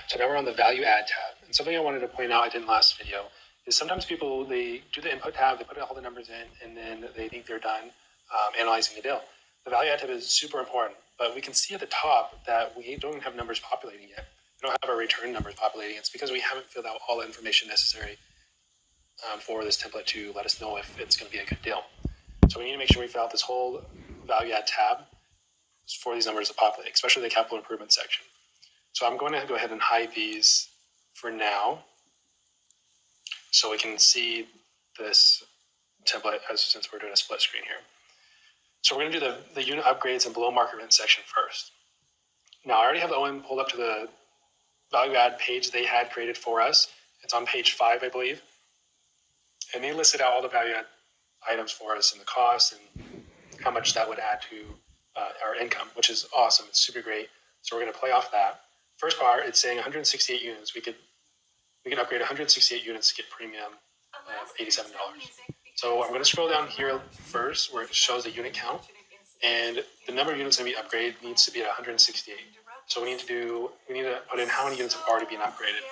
So now we're on the value add tab. And something I wanted to point out I did in last video is sometimes people, they do the input tab, they put all the numbers in, and then they think they're done analyzing the deal. The value add tab is super important, but we can see at the top that we don't have numbers populating yet. We don't have our return numbers populating. It's because we haven't filled out all the information necessary for this template to let us know if it's going to be a good deal. So we need to make sure we fill out this whole value add tab for these numbers to populate, especially the capital improvement section. So I'm going to go ahead and hide these for now so we can see this template since we're doing a split screen here. So we're going to do the unit upgrades and below market rent section first. Now I already have the OM pulled up to the value add page they had created for us. It's on page 5, I believe. And they listed out all the value add items for us and the cost and how much that would add to our income, which is awesome. It's super great. So we're going to play off that. First part, it's saying 168 units. We could upgrade 168 units to get premium of $87. So I'm going to scroll down here first where it shows the unit count, and the number of units that we upgrade needs to be at 168. So we need to put in how many units have already been upgraded.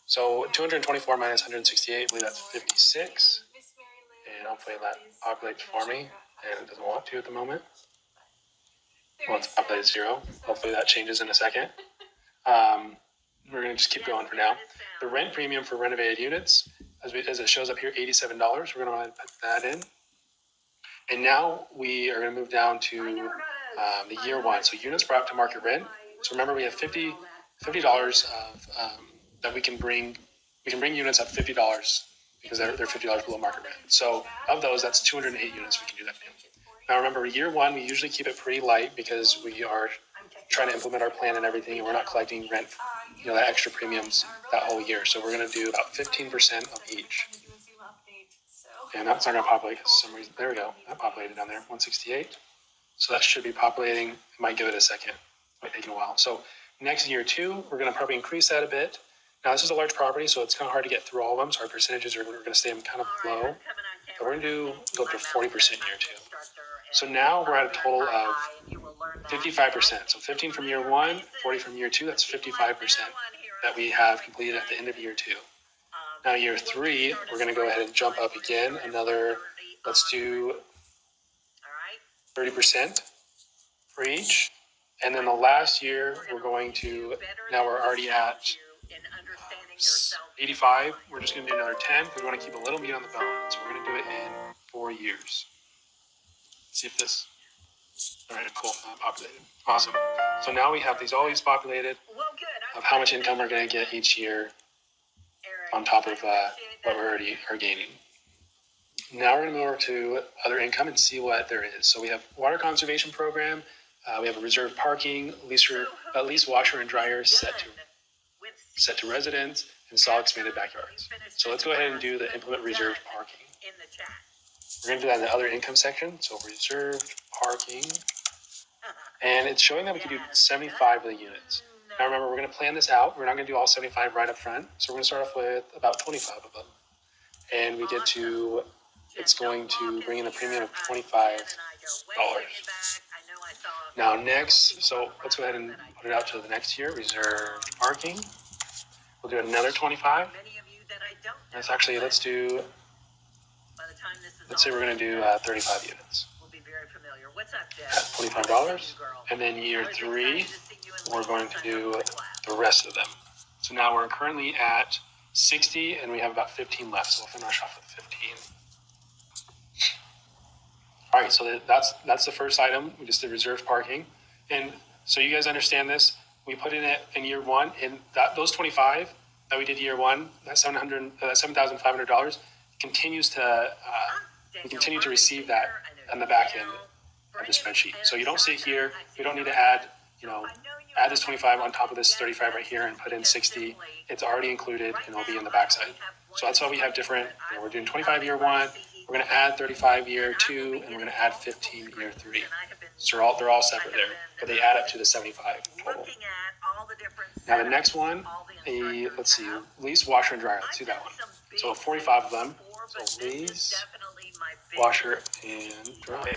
So 224 minus 168, I believe that's 56. And hopefully that populates for me, and it doesn't want to at the moment. Well, it's populated 0. Hopefully that changes in a second. We're going to just keep going for now. The rent premium for renovated units, as it shows up here, $87. We're going to put that in. And now we are going to move down to the year 1. So units brought to market rent. So remember, we have $50 of that we can bring. We can bring units up $50 because they're $50 below market rent. So of those, that's 208 units we can do that in. Now remember, year 1, we usually keep it pretty light because we are trying to implement our plan and everything, and we're not collecting rent, that extra premiums that whole year. So we're going to do about 15% of each. And that's not going to populate because for some reason, there we go. That populated down there, 168. So that should be populating. It might give it a second. It might take a while. So next year 2, we're going to probably increase that a bit. Now this is a large property, so it's kind of hard to get through all of them. So our percentages are going to stay kind of low. But we're going to go up to 40% year 2. So now we're at a total of 55%. So 15 from year 1, 40 from year 2. That's 55% that we have completed at the end of year 2. Now year 3, we're going to go ahead and jump up again. Let's do 30% for each. And then the last year, now we're already at 85. We're just going to do another 10 because we want to keep a little meat on the bone. So we're going to do it in 4 years. Let's see if this. All right, cool. Populated. Awesome. So now we have all these populated of how much income we're going to get each year on top of what we already are gaining. Now we're going to move over to other income and see what there is. So we have water conservation program. We have a reserved parking, lease washer and dryer set to residents, install expanded backyards. So let's go ahead and do the implement reserved parking. We're going to do that in the other income section. So reserved parking. And it's showing that we can do 75 of the units. Now remember, we're going to plan this out. We're not going to do all 75 right up front. So we're going to start off with about 25 of them. And it's going to bring in a premium of $25. Now next, so let's go ahead and put it out to the next year, reserved parking. We'll do another 25. Let's say we're going to do 35 units at $25. And then year 3, we're going to do the rest of them. So now we're currently at 60 and we have about 15 left. So we'll finish off with 15. All right, so that's the first item. We just did reserved parking. And so you guys understand this. We put in it in year 1, and those 25 that we did year 1, that $7,500 continues to we continue to receive that on the back end of the spreadsheet. So you don't sit here. We don't need to add this 25 on top of this 35 right here and put in 60. It's already included and it'll be in the backside. So that's why we have different. We're doing 25 year 1. We're going to add 35 year 2, and we're going to add 15 year 3. So they're all separate there, but they add up to the 75 total. Now the next one, let's see, lease washer and dryer. Let's do that one. So 45 of them. So lease, washer, and dryer.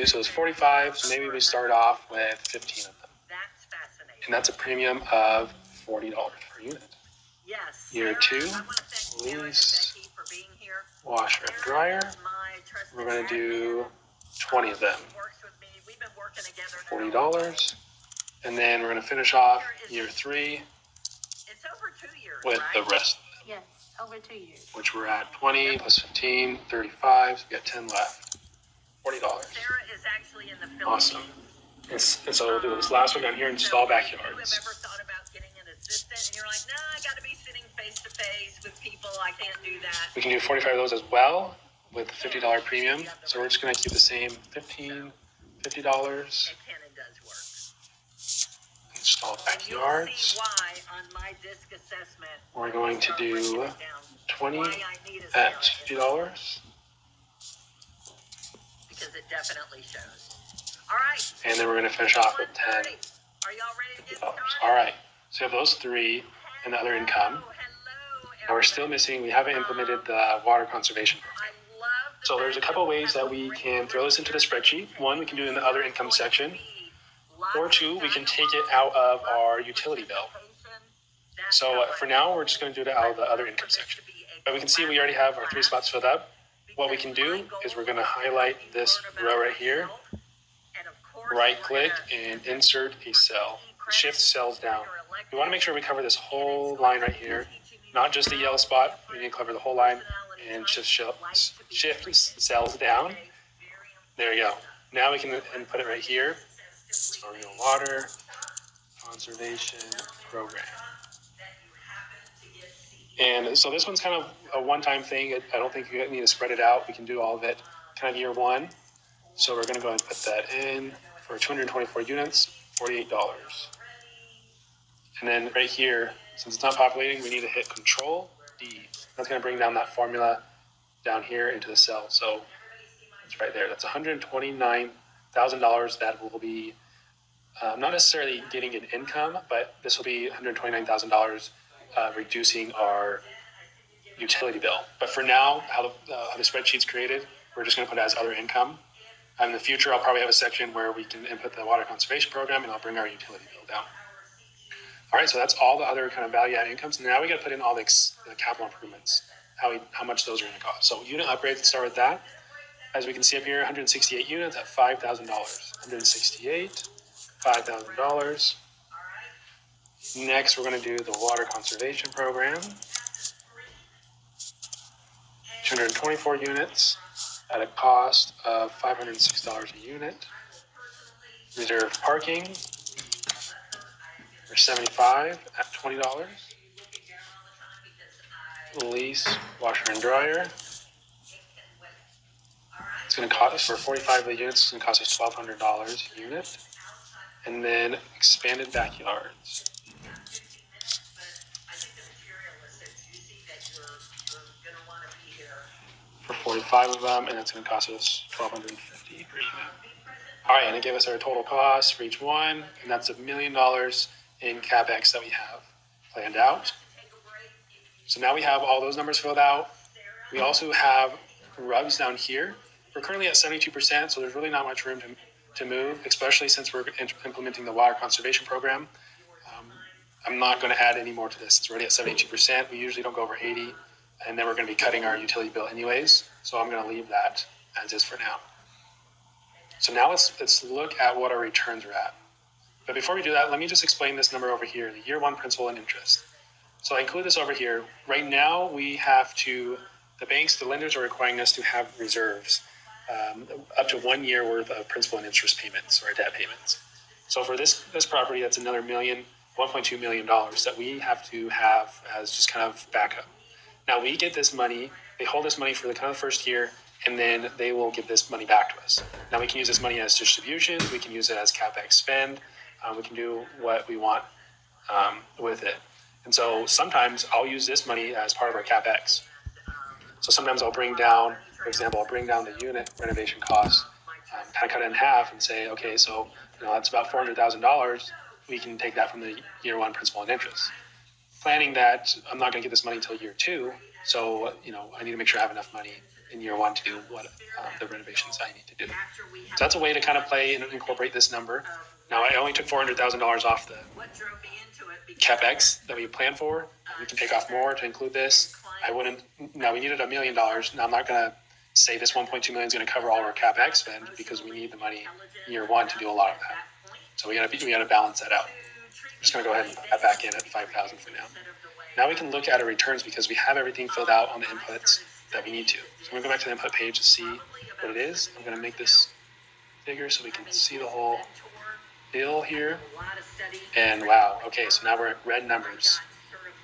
So it's 45. So maybe we start off with 15 of them. and that's a premium of $40 per unit. Yes. Year 2, lease, washer and dryer. We're going to do 20 of them, $40. And then we're going to finish off year 3 with the rest, Yes, over 2 years. which we're at 20 plus 15, 35. So we got 10 left. $40. Sarah is actually in the Philippines. Awesome. And so we'll do this last one down here, install backyards. If you've ever thought about getting an assistant and you're like, nah, I got to be sitting face to face with people, I can't do that. We can do 45 of those as well with the $50 premium. So we're just going to keep the same $50. It can and does work. Install And you'll backyards. see why on my disc assessment. We're going to do 20 why I need a at Sarah. $50. Because it definitely shows. All right. And then we're going to finish off with 10 Are y'all ready to get started? All right. So we have those 3 and the other income. Now we're still missing, we haven't implemented the water conservation program. So there's a couple ways that we can throw this into the spreadsheet. One, we can do it in the other income section. Or 2, we can take it out of our utility bill. So for now, we're just going to do it out of the other income section. But we can see we already have our 3 spots filled up. What we can do is we're going to highlight this row right here, right click and insert a cell. Shift cells down. We want to make sure we cover this whole line right here, not just the yellow spot. We need to cover the whole line and shift cells down. There you go. Now we can input it right here. Oriole Water Conservation Program. And so this one's kind of a one-time thing. I don't think you need to spread it out. We can do all of it kind of year 1. So we're going to go ahead and put that in for 224 units, $48. And then right here, since it's not populating, we need to hit Control D. That's going to bring down that formula down here into the cell. So it's right there. That's $129,000 that will be not necessarily getting an income, but this will be $129,000 reducing our utility bill. But for now, how the spreadsheet's created, we're just going to put it as other income. And in the future, I'll probably have a section where we can input the water conservation program, and I'll bring our utility bill down. All right, so that's all the other kind of value-added incomes. Now we got to put in all the capital improvements, how much those are going to cost. So unit upgrades, let's start with that. As we can see up here, 168 units at $5,000. 168, $5,000. Next, we're going to do the water conservation program. 224 units at a cost of $506 a unit. Reserved parking for 75 at $20. Lease washer and dryer. It's going to cost us for 45 of the units. It's going to cost us $1,200 a unit. And then expanded backyards. For 45 of them, and it's going to cost us $1,250 per unit. All right, and it gave us our total cost for each one, and that's $1 million in CapEx that we have planned out. So now we have all those numbers filled out. We also have RUBS down here. We're currently at 72%, so there's really not much room to move, especially since we're implementing the water conservation program. I'm not going to add any more to this. It's already at 72%. We usually don't go over 80, and then we're going to be cutting our utility bill anyways. So I'm going to leave that as is for now. So now let's look at what our returns are at. But before we do that, let me just explain this number over here, the year 1 principal and interest. So I include this over here. Right now, we have to, the banks, the lenders are requiring us to have reserves up to 1 year worth of principal and interest payments or debt payments. So for this property, that's another $1.2 million that we have to have as just kind of backup. Now we get this money, they hold this money for the kind of first year, and then they will give this money back to us. Now we can use this money as distributions, we can use it as CapEx spend, we can do what we want with it. And so sometimes I'll use this money as part of our CapEx. So sometimes I'll bring down, for example, I'll bring down the unit renovation costs, kind of cut it in half and say, okay, so that's about $400,000. We can take that from the year 1 principal and interest. Planning that I'm not going to get this money until year 2, so I need to make sure I have enough money in year 1 to do what the renovations I need to do. So that's a way to kind of play and incorporate this number. Now I only took $400,000 off the What drove me into it? Because CapEx that we planned for. We can take off more to include this. I wouldn't, now we needed $1 million. Now I'm not gonna say this 1.2 million is gonna cover all our CapEx spend because we need the money year one to do a lot of that. So we gotta balance that out. I'm just gonna go ahead and put that back in at 5,000 for now. Now we can look at our returns because we have everything filled out on the inputs that we need to. So I'm gonna go back to the input page to see what it is. I'm gonna make this bigger so we can see the whole deal here. And wow, okay, so now we're at red numbers.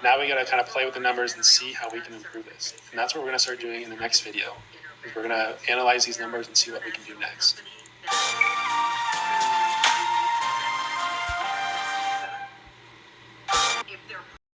Now we gotta kind of play with the numbers and see how we can improve this. And that's what we're gonna start doing in the next video. We're gonna analyze these numbers and see what we can do next.